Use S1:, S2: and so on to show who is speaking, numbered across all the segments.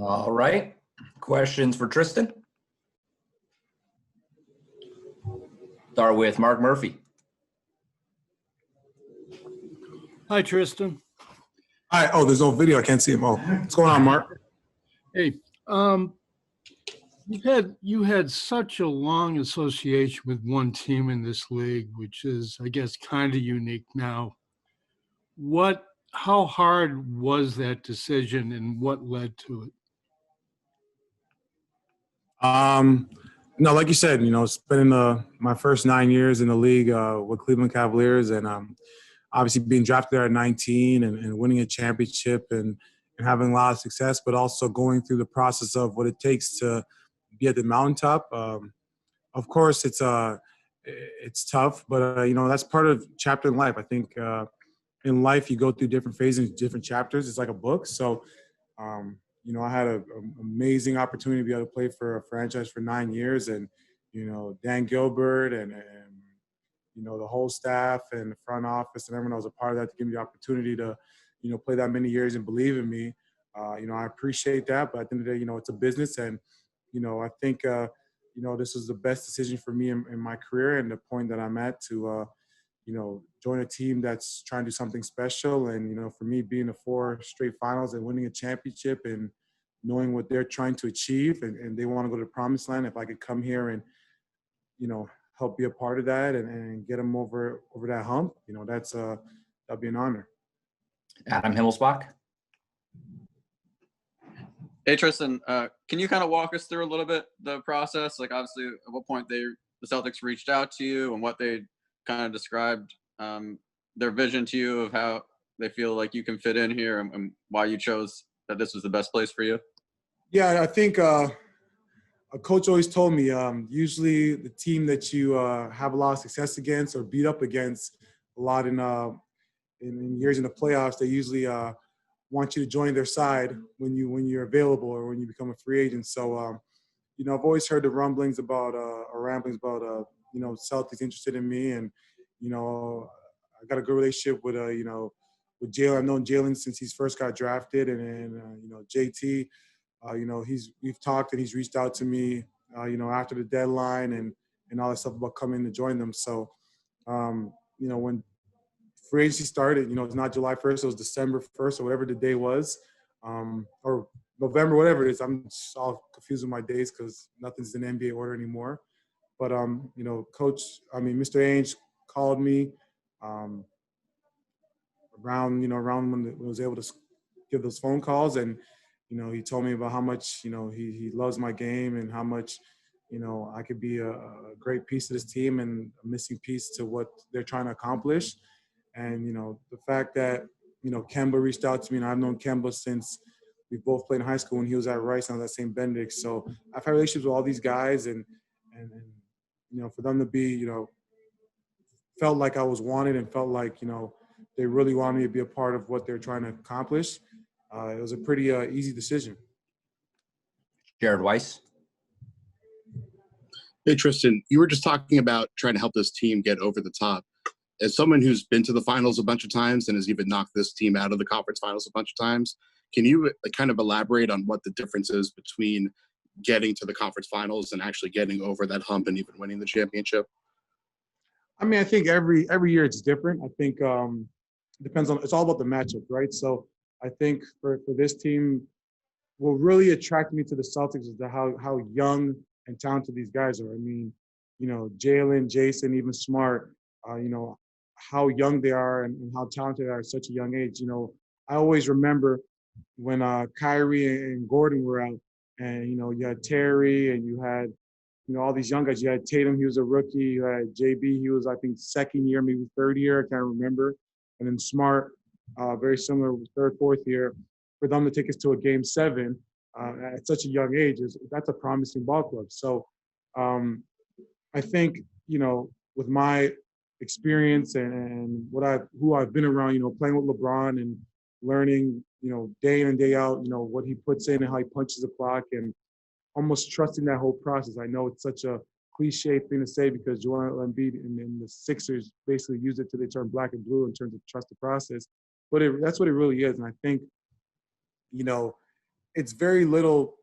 S1: All right. Questions for Tristan? Start with Mark Murphy.
S2: Hi, Tristan.
S3: Hi. Oh, there's no video. I can't see him. Oh, what's going on, Mark?
S2: Hey, you had such a long association with one team in this league, which is, I guess, kind of unique now. How hard was that decision, and what led to it?
S3: No, like you said, spending my first 9 years in the league with Cleveland Cavaliers, and obviously being drafted there at 19 and winning a championship and having a lot of success, but also going through the process of what it takes to be at the mountaintop. Of course, it's tough, but that's part of chapter in life. I think in life you go through different phases, different chapters. It's like a book. So, I had an amazing opportunity to be able to play for a franchise for 9 years, and Dan Gilbert and the whole staff and the front office and everyone that was a part of that to give me the opportunity to play that many years and believe in me. I appreciate that, but at the end of the day, it's a business, and I think this is the best decision for me in my career and the point that I'm at to join a team that's trying to do something special. And for me, being to 4 straight finals and winning a championship and knowing what they're trying to achieve, and they want to go to the promised land, if I could come here and help be a part of that and get them over that hump, that'd be an honor.
S1: Adam Himmelsbach.
S4: Hey, Tristan, can you kind of walk us through a little bit the process? Like, obviously, at what point the Celtics reached out to you and what they kind of described their vision to you of how they feel like you can fit in here and why you chose that this was the best place for you? Yeah,
S3: I think a coach always told me usually the team that you have a lot of success against or beat up against a lot in years in the playoffs, they usually want you to join their side when you're available or when you become a free agent. So, I've always heard the rumblings about or ramblings about Celtics interested in me, and I got a good relationship with with Jalen. I've known Jalen since he first got drafted, and JT. We've talked and he's reached out to me, after the deadline and all that stuff about coming to join them. So, when free agency started, it's not July 1st, it was December 1st or whatever the day was, or November, whatever it is. I'm just all confused with my days because nothing's in NBA order anymore. But, Mr. Ainge called me around when I was able to give those phone calls, and he told me about how much he loves my game and how much I could be a great piece of this team and a missing piece to what they're trying to accomplish. And the fact that Kemba reached out to me, and I've known Kemba since we both played in high school when he was at Rice and I was at St. Benedict. So I've had relationships with all these guys, and for them to be felt like I was wanted and felt like they really wanted me to be a part of what they're trying to accomplish. It was a pretty easy decision.
S1: Jared Weiss.
S5: Hey, Tristan, you were just talking about trying to help this team get over the top. As someone who's been to the finals a bunch of times and has even knocked this team out of the conference finals a bunch of times, can you kind of elaborate on what the difference is between getting to the conference finals and actually getting over that hump and even winning the championship?
S3: I think every year it's different. I think depends on, it's all about the matchup, right? So I think for this team, what really attracted me to the Celtics is how young and talented these guys are. Jalen, Jason, even Smart, how young they are and how talented they are at such a young age. I always remember when Kyrie and Gordon were out, and you had Terry and you had all these young guys. You had Tatum, he was a rookie. You had JB, he was, I think, second year, maybe third year, I can't remember. And then Smart, very similar, third, fourth year. For them to take us to a Game 7 at such a young age, that's a promising ball club. So I think, with my experience and who I've been around, playing with LeBron and learning, day in and day out, what he puts in and how he punches the clock, and almost trusting that whole process. I know it's such a cliche thing to say because Joel Embiid and the Sixers basically use it till they turn black and blue in terms of trust the process. But that's what it really is. And I think, it's very little,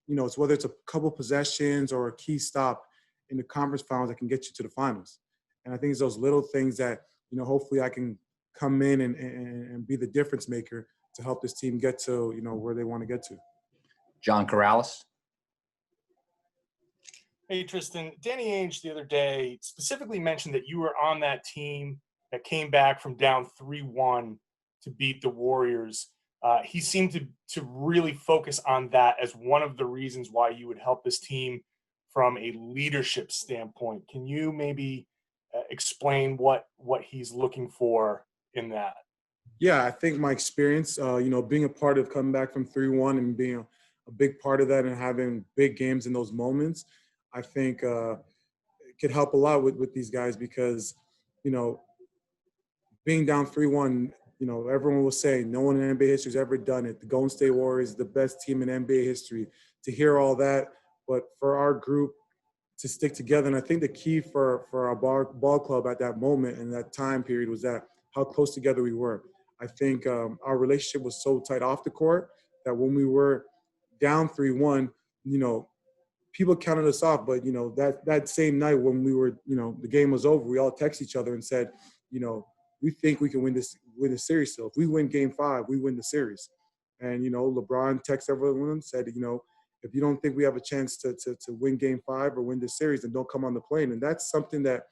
S3: it's whether it's a couple possessions or a key stop in the conference finals that can get you to the finals. And I think it's those little things that, hopefully I can come in and be the difference maker to help this team get to, where they want to get to.
S1: John Corrales.
S6: Hey, Tristan, Danny Ainge the other day specifically mentioned that you were on that team that came back from down 3-1 to beat the Warriors. He seemed to really focus on that as one of the reasons why you would help this team from a leadership standpoint. Can you maybe explain what he's looking for in that?
S3: Yeah, I think my experience, being a part of coming back from 3-1 and being a big part of that and having big games in those moments, I think it could help a lot with these guys because, being down 3-1, everyone will say no one in NBA history has ever done it. The Golden State Warriors, the best team in NBA history. To hear all that, but for our group to stick together, and I think the key for our ball club at that moment and that time period was that how close together we were. I think our relationship was so tight off the court that when we were down 3-1, people counted us off. But, that same night when we were, the game was over, we all texted each other and said, we think we can win the series still. If we win game 5, we win the series. And, LeBron texted everyone and said, if you don't think we have a chance to win game 5 or win the series, then don't come on the plane. And that's something that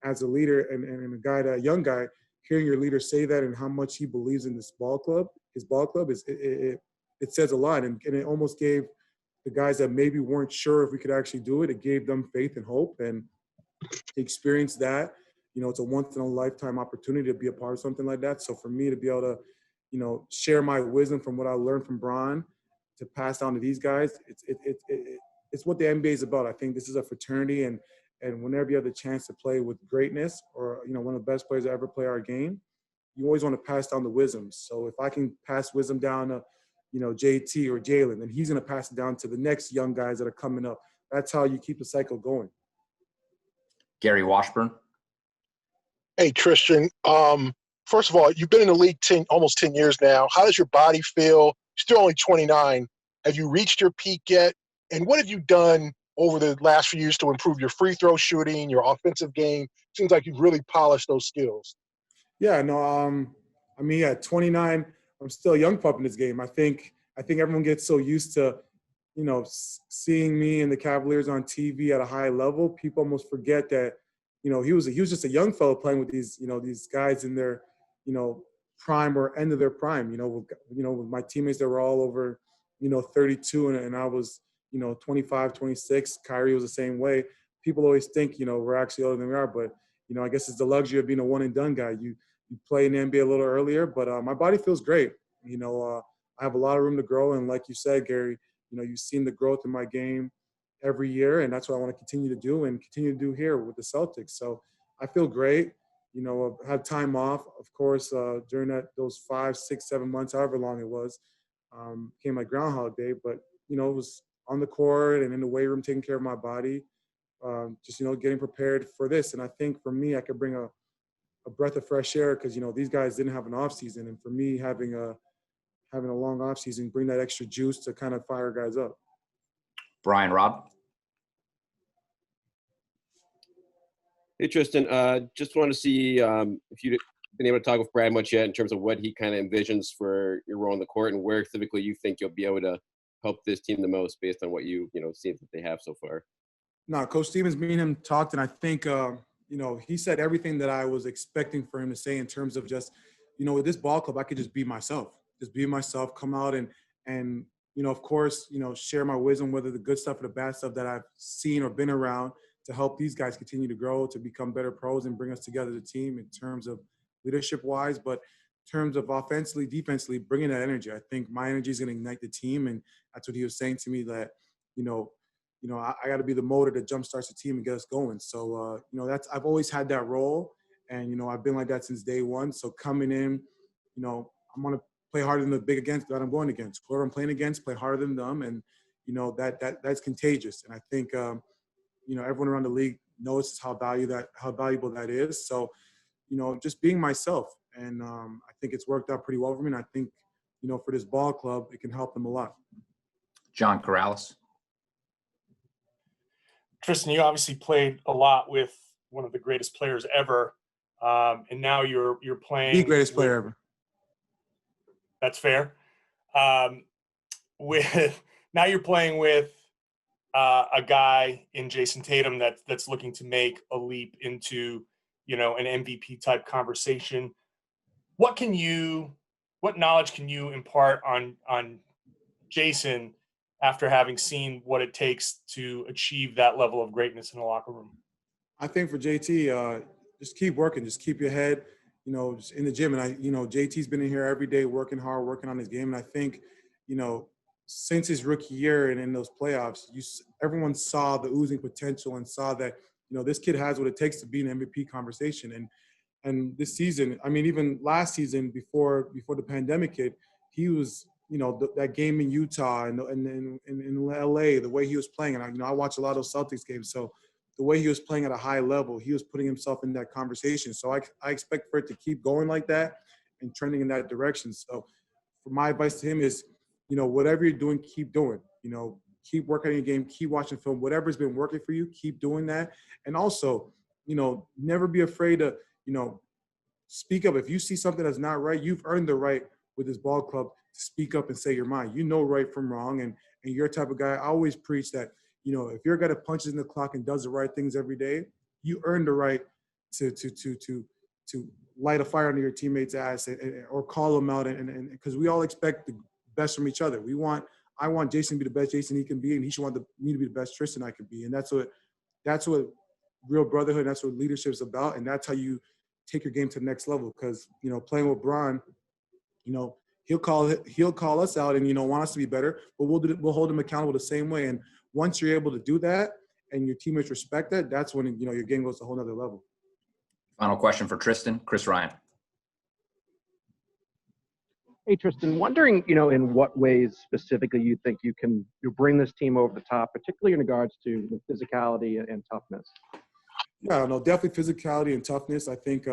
S3: as a leader and a young guy, hearing your leader say that and how much he believes in his ball club, it says a lot. And it almost gave the guys that maybe weren't sure if we could actually do it, it gave them faith and hope. And to experience that, it's a once-in-a-lifetime opportunity to be a part of something like that. So for me to be able to, share my wisdom from what I learned from Bron to pass down to these guys, it's what the NBA is about. I think this is a fraternity, and whenever you have the chance to play with greatness or, one of the best players to ever play our game, you always want to pass down the wisdom. So if I can pass wisdom down to, JT or Jalen, then he's going to pass it down to the next young guys that are coming up. That's how you keep the cycle going.
S1: Gary Washburn.
S7: Hey, Tristan. First of all, you've been in the league almost 10 years now. How does your body feel? You're still only 29. Have you reached your peak yet? And what have you done over the last few years to improve your free throw shooting, your offensive game? Seems like you've really polished those skills.
S3: Yeah, no, 29, I'm still a young pup in this game. I think everyone gets so used to, seeing me and the Cavaliers on TV at a high level. People almost forget that, he was just a young fellow playing with these, these guys in their, prime or end of their prime. With my teammates that were all over, 32, and I was, 25, 26. Kyrie was the same way. People always think, we're actually older than we are, but I guess it's the luxury of being a one and done guy. You play in the NBA a little earlier, but my body feels great. I have a lot of room to grow, and like you said, Gary, you've seen the growth in my game every year, and that's what I want to continue to do and continue to do here with the Celtics. So I feel great. I've had time off, of course, during those 5, 6, 7 months, however long it was, came like Groundhog Day. But, it was on the court and in the weight room taking care of my body, just, getting prepared for this. And I think for me, I could bring a breath of fresh air because, these guys didn't have an off season. And for me, having a long off season, bring that extra juice to kind of fire guys up.
S1: Brian Robb.
S8: Hey, Tristan, just want to see if you've been able to talk with Brad much yet in terms of what he kind of envisions for your role on the court and where typically you think you'll be able to help this team the most based on what you seen that they have so far.
S3: No, Coach Stevens, me and him talked, and I think, he said everything that I was expecting for him to say in terms of just, with this ball club, I could just be myself, come out and of course, share my wisdom, whether the good stuff or the bad stuff that I've seen or been around to help these guys continue to grow, to become better pros and bring us together as a team in terms of leadership-wise, but in terms of offensively, defensively, bringing that energy. I think my energy is going to ignite the team, and that's what he was saying to me that, I got to be the motor that jumpstarts the team and get us going. So, I've always had that role, and, I've been like that since day one. So coming in, I'm going to play harder than the big against that I'm going against. Whoever I'm playing against, play harder than them, and, that's contagious. And I think, everyone around the league knows how valuable that is. So, just being myself, and I think it's worked out pretty well for me. And I think, for this ball club, it can help them a lot.
S1: John Corrales.
S6: Tristan, you obviously played a lot with one of the greatest players ever, and now you're playing
S3: The greatest
S6: with-
S3: player ever.
S6: That's fair. With now you're playing with a guy in Jason Tatum that's looking to make a leap into, an MVP type conversation. What knowledge can you impart on Jason after having seen what it takes to achieve that level of greatness in the locker room?
S3: I think for JT, just keep working, just keep your head, just in the gym. And JT's been in here every day working hard, working on his game. And I think, since his rookie year and in those playoffs, everyone saw the oozing potential and saw that, this kid has what it takes to be an MVP conversation. And this season, I mean, even last season before the pandemic hit, he was, that game in Utah and in LA, the way he was playing. And I watch a lot of those Celtics games. So the way he was playing at a high level, he was putting himself in that conversation. So I expect for it to keep going like that and trending in that direction. So for my advice to him is, whatever you're doing, keep doing. Keep working on your game, keep watching film. Whatever's been working for you, keep doing that. And also, never be afraid to, speak up. If you see something that's not right, you've earned the right with this ball club to speak up and say your mind. You know right from wrong, and you're the type of guy. I always preach that, if you're a guy that punches in the clock and does the right things every day, you earn the right to light a fire under your teammates' ass or call them out, and because we all expect the best from each other. I want Jason to be the best Jason he can be, and he should want me to be the best Tristan I can be, and that's what real brotherhood. That's what leadership is about, and that's how you take your game to the next level. Because playing with Bron, he'll call us out and want us to be better, but we'll hold him accountable the same way. And once you're able to do that and your teammates respect that, that's when your game goes to a whole nother level.
S1: Final question for Tristan, Chris Ryan.
S9: Hey, Tristan, wondering, in what ways specifically you think you bring this team over the top, particularly in regards to physicality and toughness?
S3: Yeah, no, definitely physicality and toughness. I think,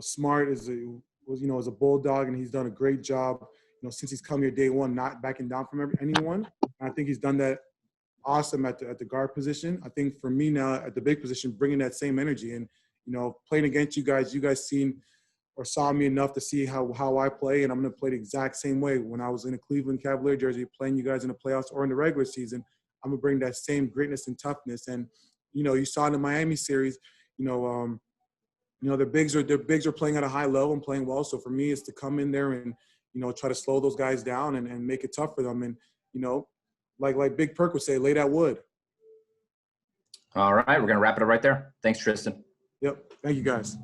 S3: Smart was a bulldog, and he's done a great job, since he's come here day one, not backing down from anyone. And I think he's done that awesome at the guard position. I think for me now at the big position, bringing that same energy and, playing against you guys seen or saw me enough to see how I play, and I'm going to play the exact same way. When I was in a Cleveland Cavaliers jersey playing you guys in the playoffs or in the regular season, I'm going to bring that same greatness and toughness. And, you saw in the Miami series, their bigs are playing at a high level and playing well. So for me, it's to come in there and, try to slow those guys down and make it tough for them. And, like Big Perk would say, lay that wood.
S1: All right, we're going to wrap it up right there. Thanks, Tristan.
S3: Yep. Thank you, guys.